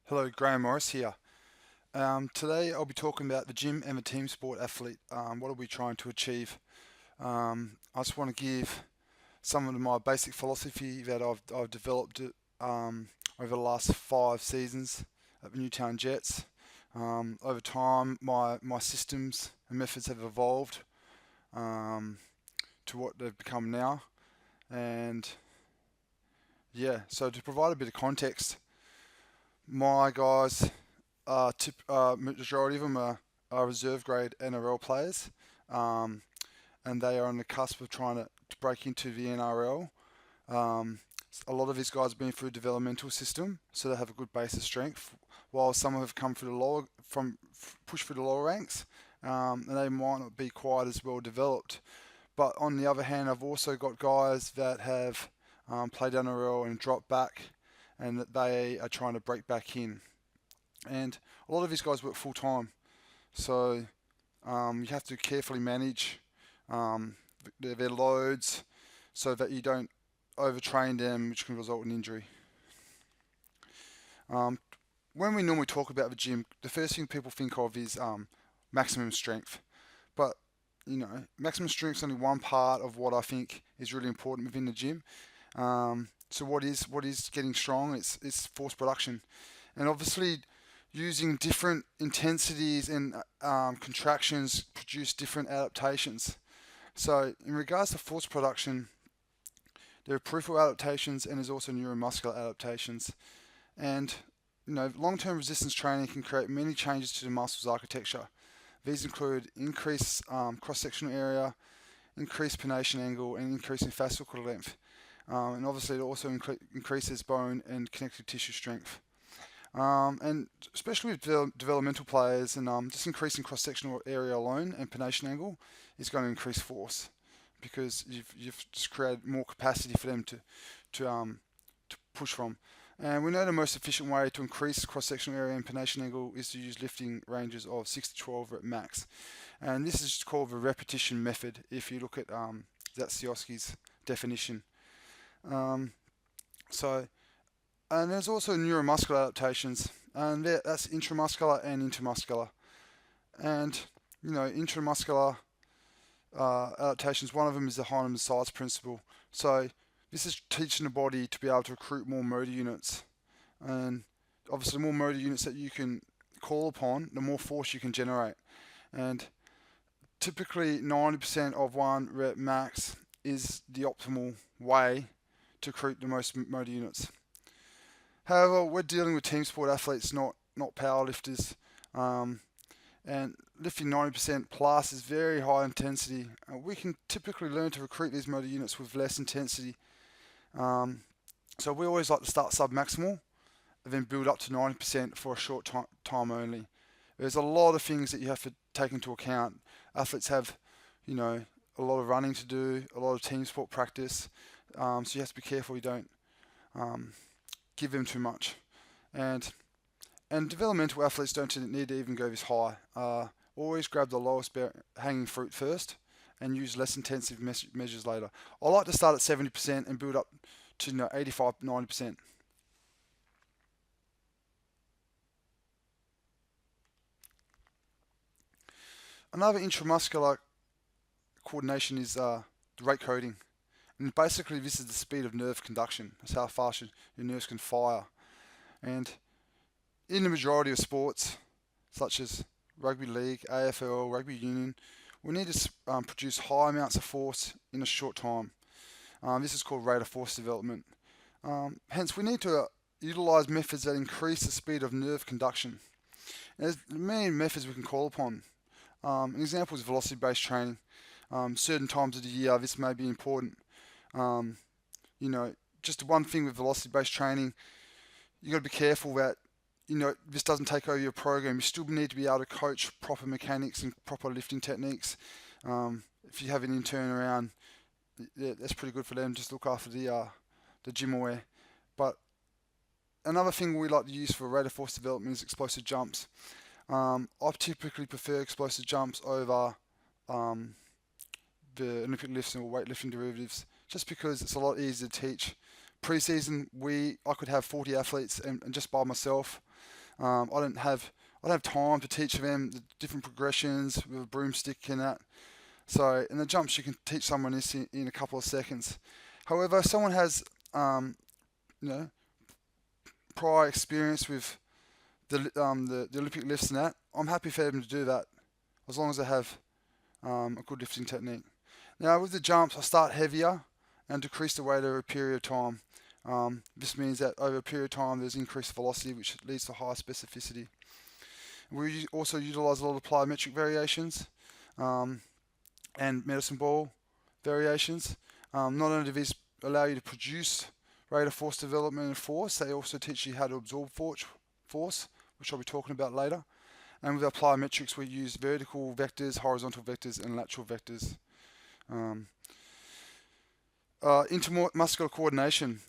Hello, Graham Morris here. Today I'll be talking about the gym and the team sport athlete. What are we trying to achieve? I just want to give some of my basic philosophy that I've developed over the last 5 seasons at the Newtown Jets. Over time, my systems and methods have evolved um, to what they've become now. And yeah, so to provide a bit of context, my guys majority of them are reserve grade NRL players, um, and they are on the cusp of trying to break into the NRL. Um, a lot of these guys have been through a developmental system, so they have a good base of strength. While some have come through the lower from push through the lower ranks, and they might not be quite as well developed. But on the other hand, I've also got guys that have played NRL and dropped back, and that they are trying to break back in. And a lot of these guys work full time, so you have to carefully manage um, their loads so that you don't overtrain them, which can result in injury. Um, when we normally talk about the gym, the first thing people think of is maximum strength, but maximum strength is only one part of what I think is really important within the gym. So what is getting strong? It's force production, and obviously using different intensities and contractions produce different adaptations. So in regards to force production, there are peripheral adaptations and there's also neuromuscular adaptations. And long-term resistance training can create many changes to the muscle's architecture. These include increased cross-sectional area, increased pronation angle, and increase in fascicle length. And obviously it also increases bone and connective tissue strength. And especially with developmental players, and just increasing cross-sectional area alone and pronation angle is going to increase force because you've just created more capacity for them to push from. And we know the most efficient way to increase cross-sectional area and pronation angle is to use lifting ranges of 6 to 12 at max. And this is called the repetition method if you look at Zatsiowski's definition. Um, so and there's also neuromuscular adaptations, and that's intramuscular and intermuscular. And intramuscular adaptations, one of them is the Hahnemann size principle. So this is teaching the body to be able to recruit more motor units, and obviously the more motor units that you can call upon, the more force you can generate. And typically 90% of one rep max is the optimal way to recruit the most motor units. However, we're dealing with team sport athletes, not power lifters, and lifting 90% plus is very high intensity. We can typically learn to recruit these motor units with less intensity. Um, so we always like to start sub-maximal and then build up to 90% for a short time only. There's a lot of things that you have to take into account. Athletes have, a lot of running to do, a lot of team sport practice, so you have to be careful you don't um, give them too much. And developmental athletes don't need to even go this high. Always grab the lowest hanging fruit first and use less intensive measures later. I like to start at 70% and build up to 85, 90%. Another intramuscular coordination is rate coding. And basically this is the speed of nerve conduction. That's how fast your nerves can fire. And in the majority of sports, such as rugby league, AFL, rugby union, we need to produce high amounts of force in a short time. This is called rate of force development. Hence, we need to utilize methods that increase the speed of nerve conduction. And there's many methods we can call upon. An example is velocity-based training. Certain times of the year, this may be important. Um, just one thing with velocity-based training, you got to be careful that this doesn't take over your program. You still need to be able to coach proper mechanics and proper lifting techniques. If you have an intern around, that's pretty good for them. Just look after the gym aware. But another thing we like to use for rate of force development is explosive jumps. I typically prefer explosive jumps over the Olympic lifts or weightlifting derivatives, just because it's a lot easier to teach. Pre-season, I could have 40 athletes and just by myself. I don't have time to teach them the different progressions with a broomstick and that. So in the jumps, you can teach someone this in a couple of seconds. However, if someone has you know prior experience with the Olympic lifts and that, I'm happy for them to do that as long as they have a good lifting technique. Now with the jumps, I start heavier and decrease the weight over a period of time. This means that over a period of time there's increased velocity, which leads to higher specificity. We also utilize a lot of plyometric variations and medicine ball variations. Not only do these allow you to produce rate of force development and force, they also teach you how to absorb force, which I'll be talking about later. And with our plyometrics, we use vertical vectors, horizontal vectors, and lateral vectors. Intermuscular coordination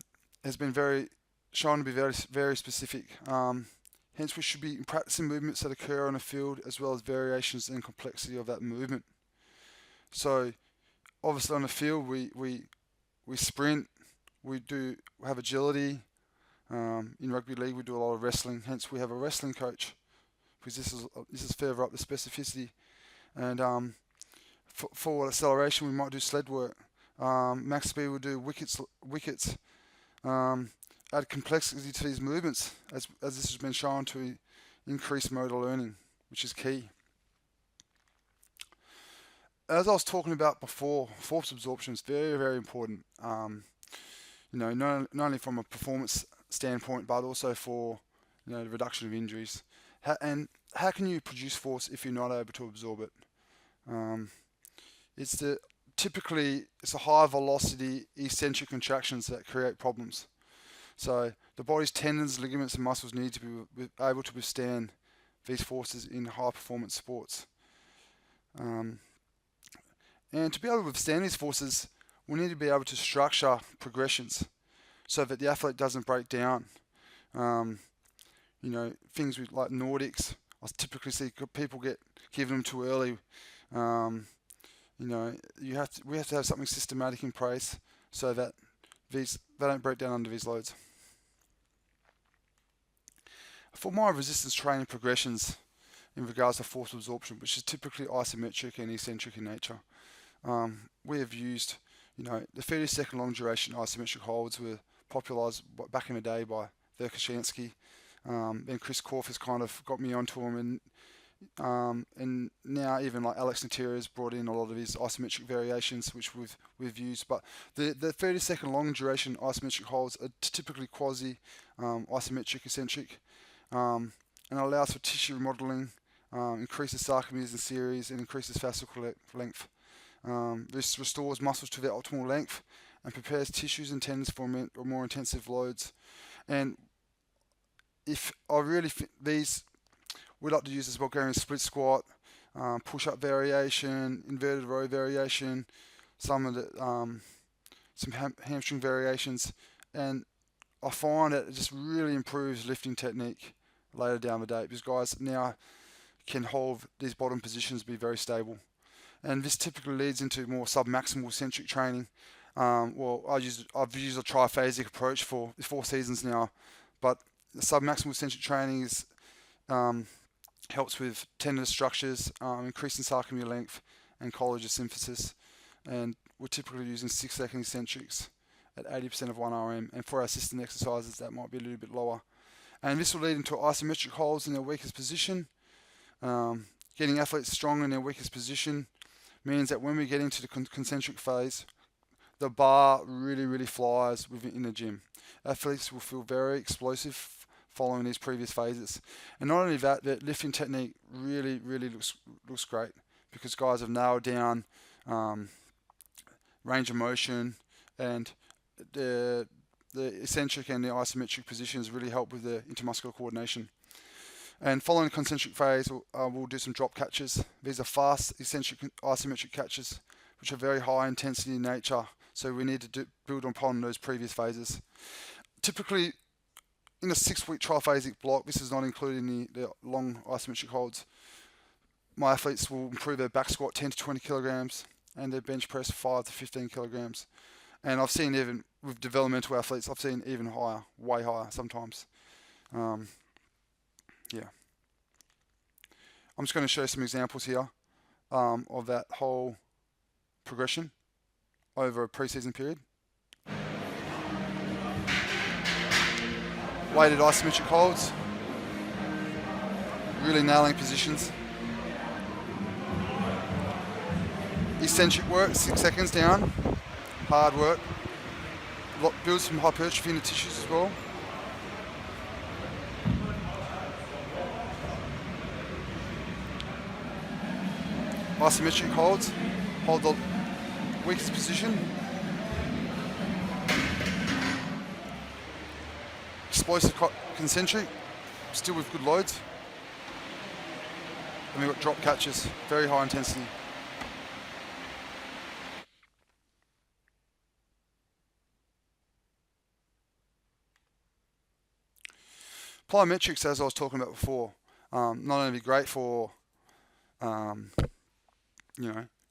has been shown to be very specific. Hence, we should be practicing movements that occur on the field as well as variations in complexity of that movement. So, obviously on the field, we sprint, we have agility. In rugby league, we do a lot of wrestling. Hence, we have a wrestling coach because this is further up the specificity. And for acceleration, we might do sled work. Max speed will do wickets. Add complexity to these movements, as this has been shown to increase motor learning, which is key. As I was talking about before, force absorption is very important. Not only from a performance standpoint, but also for the reduction of injuries. How can you produce force if you're not able to absorb it? Typically it's a high velocity eccentric contractions that create problems. So the body's tendons, ligaments, and muscles need to be able to withstand these forces in high performance sports. And to be able to withstand these forces, we need to be able to structure progressions so that the athlete doesn't break down. Things with like Nordics, I typically see people given them too early. We have to have something systematic in place so that they don't break down under these loads. For my resistance training progressions in regards to force absorption, which is typically isometric and eccentric in nature, we have used, the 30-second long duration isometric holds were popularized back in the day by Verkhoshansky. Then Chris Korf has kind of got me onto them, and now even like Alex Natira has brought in a lot of his isometric variations, which we've used. But the 30-second long duration isometric holds are typically quasi isometric eccentric, and allows for tissue remodeling, increases sarcomeres in series, and increases fascicle length. This restores muscles to their optimal length and prepares tissues and tendons for more intensive loads. And if I really think these, we like to use this Bulgarian split squat, push-up variation, inverted row variation, some hamstring variations, and I find that it just really improves lifting technique later down the day because guys now can hold these bottom positions, be very stable. And this typically leads into more submaximal centric training. I've used a triphasic approach for 4 seasons now, but the submaximal centric training is helps with tendon structures, increasing sarcomere length, and collagen synthesis. And we're typically using 6-second eccentrics at 80% of 1 RM. And for our assistant exercises, that might be a little bit lower. And this will lead into isometric holds in their weakest position. Getting athletes strong in their weakest position means that when we get into the concentric phase, the bar really flies within the gym. Athletes will feel very explosive following these previous phases. And not only that, the lifting technique really looks great because guys have nailed down range of motion, and the eccentric and the isometric positions really help with the intermuscular coordination. And following the concentric phase, we'll do some drop catches. These are fast eccentric isometric catches, which are very high intensity in nature. So we need to build upon those previous phases. Typically, in a 6-week triphasic block, this is not including the long isometric holds, my athletes will improve their back squat 10 to 20 kilograms and their bench press 5 to 15 kilograms. And I've seen even with developmental athletes, I've seen even higher, way higher sometimes. Yeah. I'm just going to show some examples here of that whole progression over a preseason period. Weighted isometric holds, really nailing positions. Eccentric work, 6 seconds down, hard work. Builds some hypertrophy in the tissues as well. Isometric holds, hold the weakest position. Explosive concentric, still with good loads. And we've got drop catches, very high intensity. Plyometrics, as I was talking about before, not only great for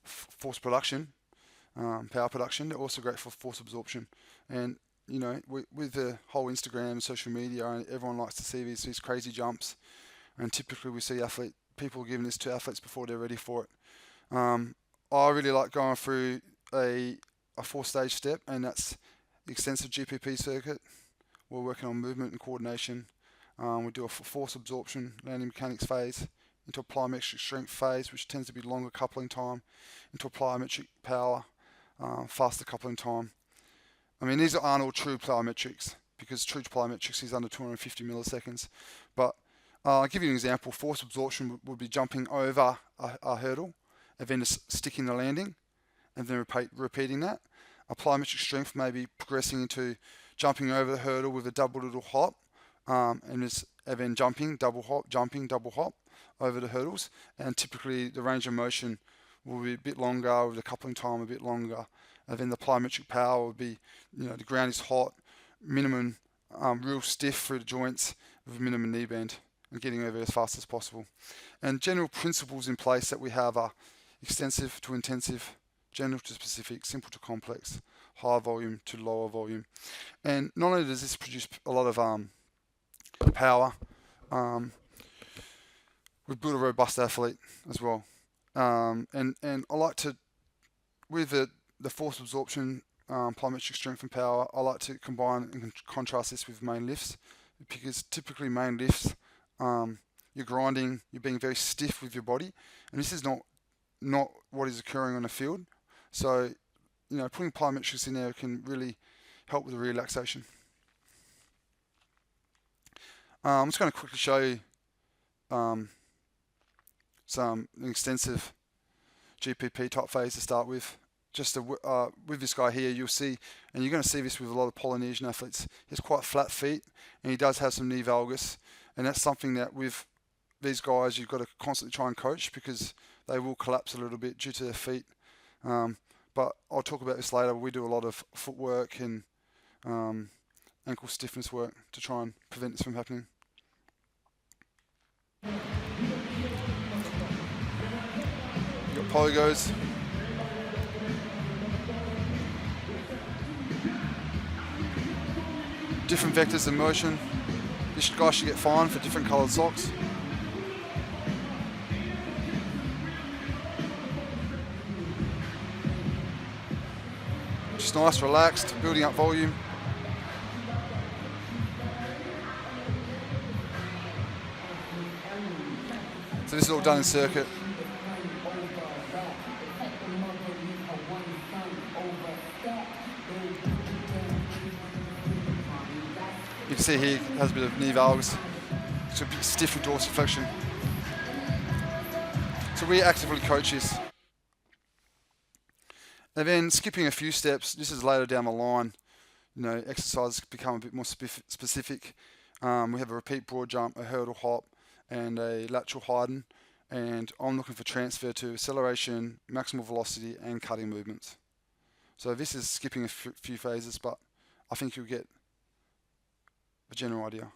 force production, power production, they're also great for force absorption. And with the whole Instagram and social media, everyone likes to see these crazy jumps, and typically we see people giving this to athletes before they're ready for it. I really like going through a 4-stage step, and that's the extensive GPP circuit. We're working on movement and coordination. We do a force absorption landing mechanics phase, into a plyometric strength phase, which tends to be longer coupling time, into a plyometric power, faster coupling time. I mean, these aren't all true plyometrics, because true plyometrics is under 250 milliseconds. But I'll give you an example. Force absorption would be jumping over a hurdle, and then just sticking the landing, and then repeating that. A plyometric strength may be progressing into jumping over the hurdle with a double little hop, and then jumping, double hop over the hurdles. And typically the range of motion will be a bit longer, with the coupling time a bit longer. And then the plyometric power would be, the ground is hot, minimum real stiff through the joints with minimum knee bend, and getting over as fast as possible. And general principles in place that we have are extensive to intensive, general to specific, simple to complex, high volume to lower volume. And not only does this produce a lot of power, we build a robust athlete as well. And I like to, with the force absorption, plyometric strength and power, I like to combine and contrast this with main lifts, because typically main lifts, you're grinding, you're being very stiff with your body, and this is not what is occurring on the field. So, putting plyometrics in there can really help with the relaxation. I'm just going to quickly show you some extensive GPP type phase to start with. Just with this guy here, you'll see, and you're going to see this with a lot of Polynesian athletes, he has quite flat feet, and he does have some knee valgus, and that's something that with these guys you've got to constantly try and coach, because they will collapse a little bit due to their feet. But I'll talk about this later. We do a lot of footwork and ankle stiffness work to try and prevent this from happening. You've got polygos. Different vectors of motion. This guy should get fined for different coloured socks. Just nice, relaxed, building up volume. So this is all done in circuit. You can see here has a bit of knee valgus. It's a bit stiff with dorsiflexion. So we actively coach this. And then skipping a few steps, this is later down the line, exercises become a bit more specific. We have a repeat broad jump, a hurdle hop, and a lateral Haydn. And I'm looking for transfer to acceleration, maximal velocity, and cutting movements. So this is skipping a few phases, but I think you'll get a general idea.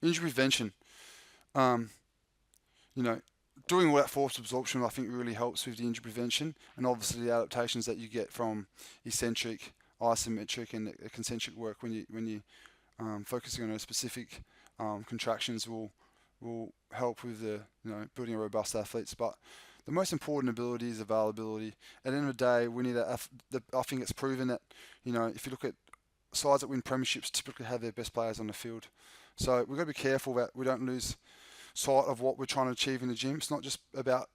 Injury prevention. Um, you know, doing all that forced absorption, I think, really helps with the injury prevention, and obviously the adaptations that you get from eccentric, isometric, and concentric work when you focusing on those specific contractions will help with the building a robust athletes. But the most important ability is availability. At the end of the day, we need I think it's proven that if you look at sides that win premierships, typically have their best players on the field. So we've got to be careful that we don't lose sight of what we're trying to achieve in the gym. It's not just about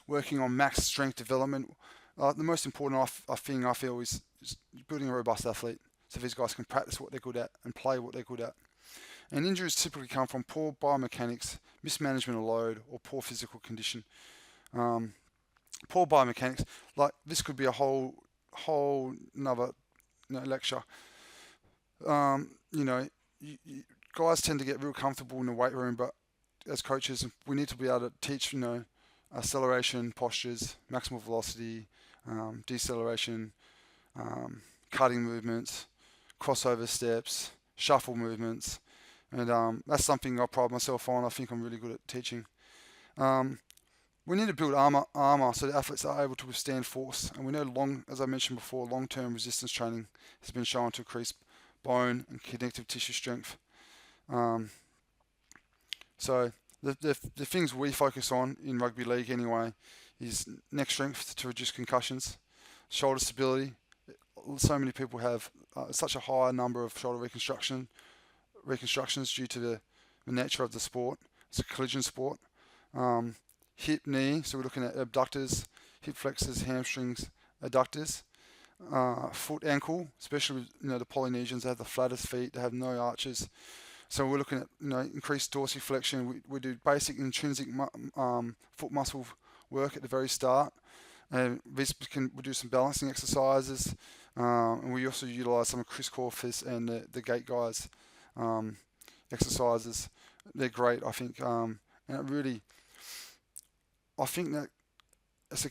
working on max strength development. The most important thing I feel is building a robust athlete. So these guys can practice what they're good at and play what they're good at. And injuries typically come from poor biomechanics, mismanagement of load, or poor physical condition. Poor biomechanics, like this could be a whole another lecture. Guys tend to get real comfortable in the weight room, but as coaches, we need to be able to teach, acceleration, postures, maximal velocity, deceleration, cutting movements, crossover steps, shuffle movements, and that's something I pride myself on. I think I'm really good at teaching. We need to build armor so the athletes are able to withstand force, and we know as I mentioned before, long-term resistance training has been shown to increase bone and connective tissue strength. So the things we focus on in rugby league anyway is neck strength to reduce concussions, shoulder stability. So many people have such a high number of shoulder reconstructions due to the nature of the sport. It's a collision sport. Hip, knee, so we're looking at abductors, hip flexors, hamstrings, adductors. Foot, ankle, especially with, the Polynesians, they have the flattest feet, they have no arches. So we're looking at increased dorsiflexion. We do basic intrinsic foot muscle work at the very start, and we do some balancing exercises, and we also utilise some of Chris Corfus and the gate guys exercises. They're great, I think, and it really, I think that it's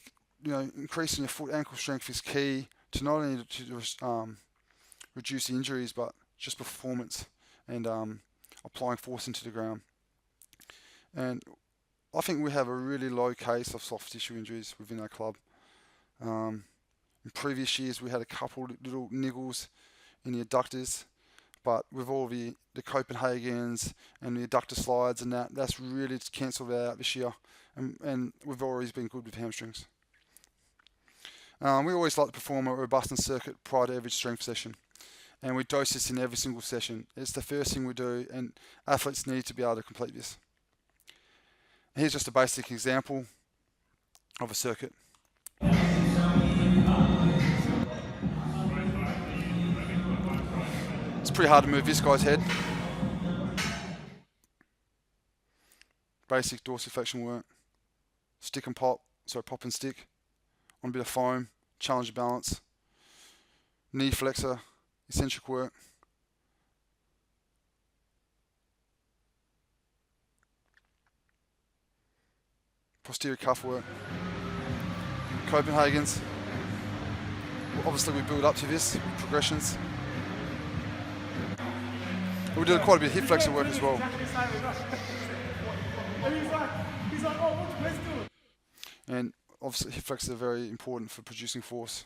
increasing your foot ankle strength is key to not only to reduce the injuries, but just performance and applying force into the ground. And I think we have a really low case of soft tissue injuries within our club. In previous years, we had a couple little niggles in the adductors, but with all the Copenhagen's and the adductor slides and that's really cancelled out this year. And we've always been good with hamstrings. We always like to perform a robustness circuit prior to every strength session, and we dose this in every single session. It's the first thing we do, and athletes need to be able to complete this. Here's just a basic example of a circuit. It's pretty hard to move this guy's head. Basic dorsiflexion work. Stick and pop, pop and stick. On a bit of foam, challenge balance. Knee flexor, eccentric work. Posterior cuff work. Copenhagen's. Obviously we build up to this with progressions. We do quite a bit of hip flexor work as well. And obviously hip flexors are very important for producing force,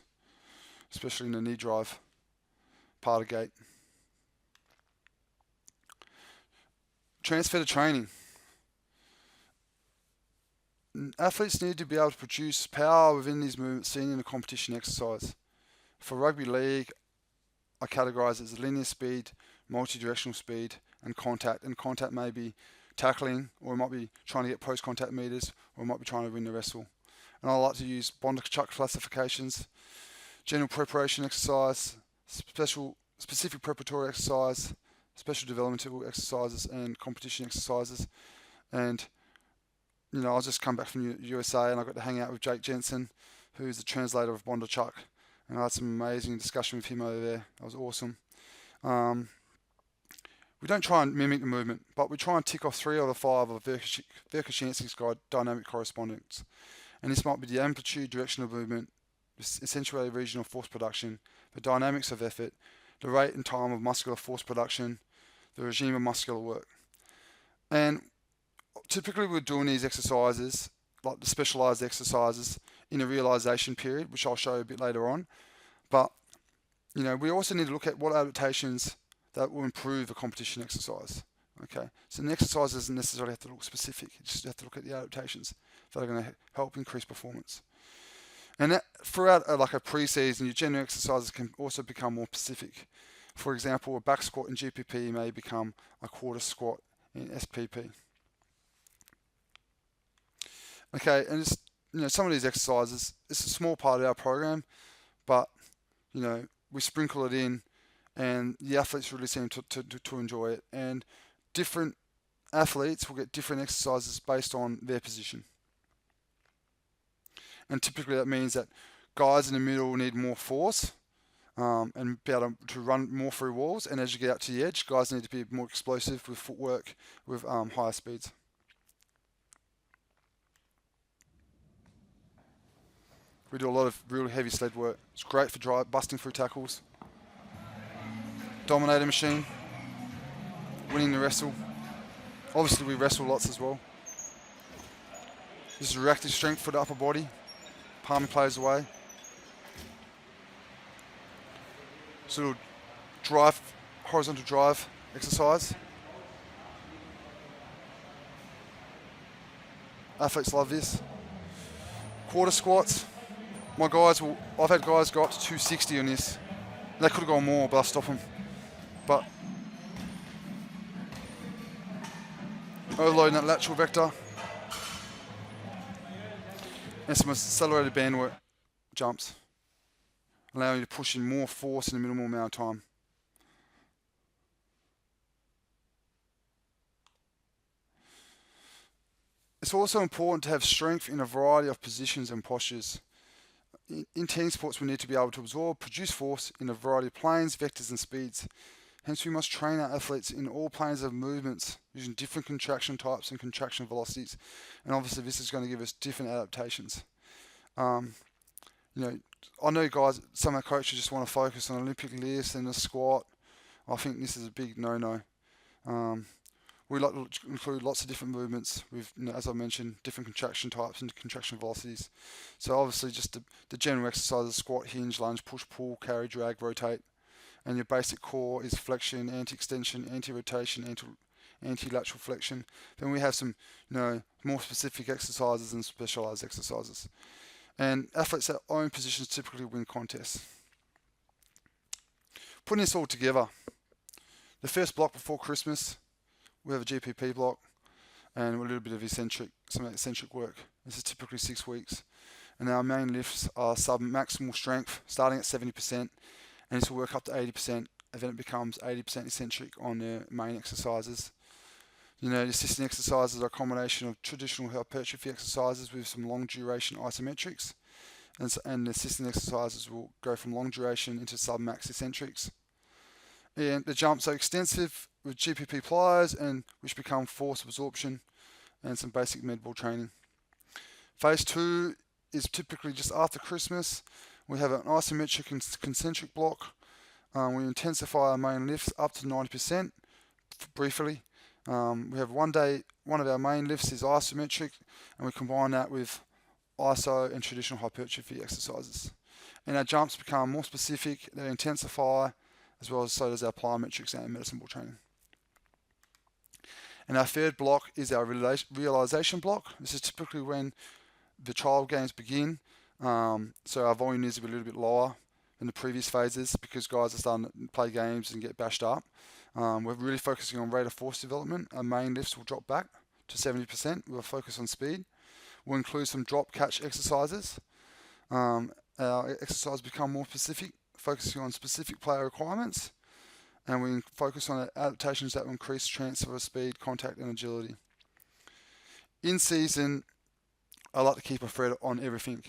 especially in the knee drive part of gait. Transfer to training. Athletes need to be able to produce power within these movements seen in a competition exercise. For rugby league, I categorise it as linear speed, multi-directional speed, and contact. And contact may be tackling, or it might be trying to get post-contact meters, or it might be trying to win the wrestle. And I like to use Bondarchuk classifications, general preparation exercise, specific preparatory exercise, special developmental exercises, and competition exercises. And I just come back from USA, and I got to hang out with Jake Jensen, who's the translator of Bondarchuk, and I had some amazing discussion with him over there. That was awesome. We don't try and mimic the movement, but we try and tick off 3 out of 5 of Verkhoshansky's dynamic correspondence. And this might be the amplitude, direction of movement, the accentuated regional force production, the dynamics of effort, the rate and time of muscular force production, the regime of muscular work. And typically we're doing these exercises, like the specialized exercises, in a realization period, which I'll show you a bit later on. But, we also need to look at what adaptations that will improve a competition exercise. Okay, so the exercise doesn't necessarily have to look specific. You just have to look at the adaptations that are going to help increase performance. And that, throughout like a pre-season, your general exercises can also become more specific. For example, a back squat in GPP may become a quarter squat in SPP. Okay, and just, some of these exercises, it's a small part of our program, but we sprinkle it in, and the athletes really seem to enjoy it. And different athletes will get different exercises based on their position. And typically that means that guys in the middle need more force and be able to run more through walls. And as you get out to the edge, guys need to be more explosive with footwork, with higher speeds. We do a lot of really heavy sled work. It's great for busting through tackles. Dominator machine. Winning the wrestle. Obviously we wrestle lots as well. This is reactive strength for the upper body. Palm plays away. It's a little drive, horizontal drive exercise. Athletes love this. Quarter squats. I've had guys go up to 260 on this. They could have gone more, but I stop them. But overloading that lateral vector. And some accelerated band work jumps, allowing you to push in more force in a minimal amount of time. It's also important to have strength in a variety of positions and postures. In team sports, we need to be able to absorb, produce force in a variety of planes, vectors and speeds. Hence, we must train our athletes in all planes of movements using different contraction types and contraction velocities. And obviously, this is going to give us different adaptations. I know guys, some of our coaches just want to focus on Olympic lifts and the squat. I think this is a big no-no. We like to include lots of different movements with, as I mentioned, different contraction types and contraction velocities. So obviously just the general exercises: squat, hinge, lunge, push, pull, carry, drag, rotate. And your basic core is flexion, anti-extension, anti-rotation, anti-lateral flexion. Then we have some, more specific exercises and specialized exercises. And athletes that own positions typically win contests. Putting this all together, the first block before Christmas, we have a GPP block and a little bit of some eccentric work. This is typically 6 weeks. And our main lifts are sub-maximal strength, starting at 70%. And this will work up to 80%, and then it becomes 80% eccentric on the main exercises. The assisting exercises are a combination of traditional hypertrophy exercises with some long duration isometrics. And the assisting exercises will go from long duration into sub-max eccentrics. And the jumps are extensive with GPP pliers, and which become force absorption and some basic med ball training. Phase 2 is typically just after Christmas. We have an isometric and concentric block. We intensify our main lifts up to 90% briefly. We have one of our main lifts is isometric, and we combine that with iso and traditional hypertrophy exercises. And our jumps become more specific, they intensify, as well as so does our plyometrics and medicine ball training. And our third block is our realization block. This is typically when the trial games begin. So our volume needs to be a little bit lower than the previous phases because guys are starting to play games and get bashed up. We're really focusing on rate of force development. Our main lifts will drop back to 70%. We'll focus on speed. We'll include some drop catch exercises. Our exercises become more specific, focusing on specific player requirements. And we focus on adaptations that will increase transfer of speed, contact and agility. In season, I like to keep a thread on everything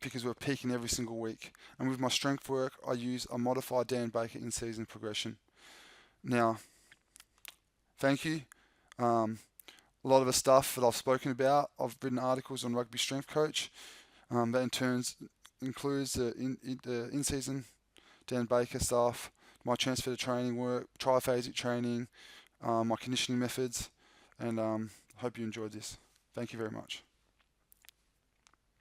because we're peaking every single week. And with my strength work, I use a modified Dan Baker in-season progression. Now, thank you. A lot of the stuff that I've spoken about, I've written articles on Rugby Strength Coach. That in turn includes the in-season Dan Baker stuff, my transfer to training work, triphasic training, my conditioning methods, and hope you enjoyed this. Thank you very much.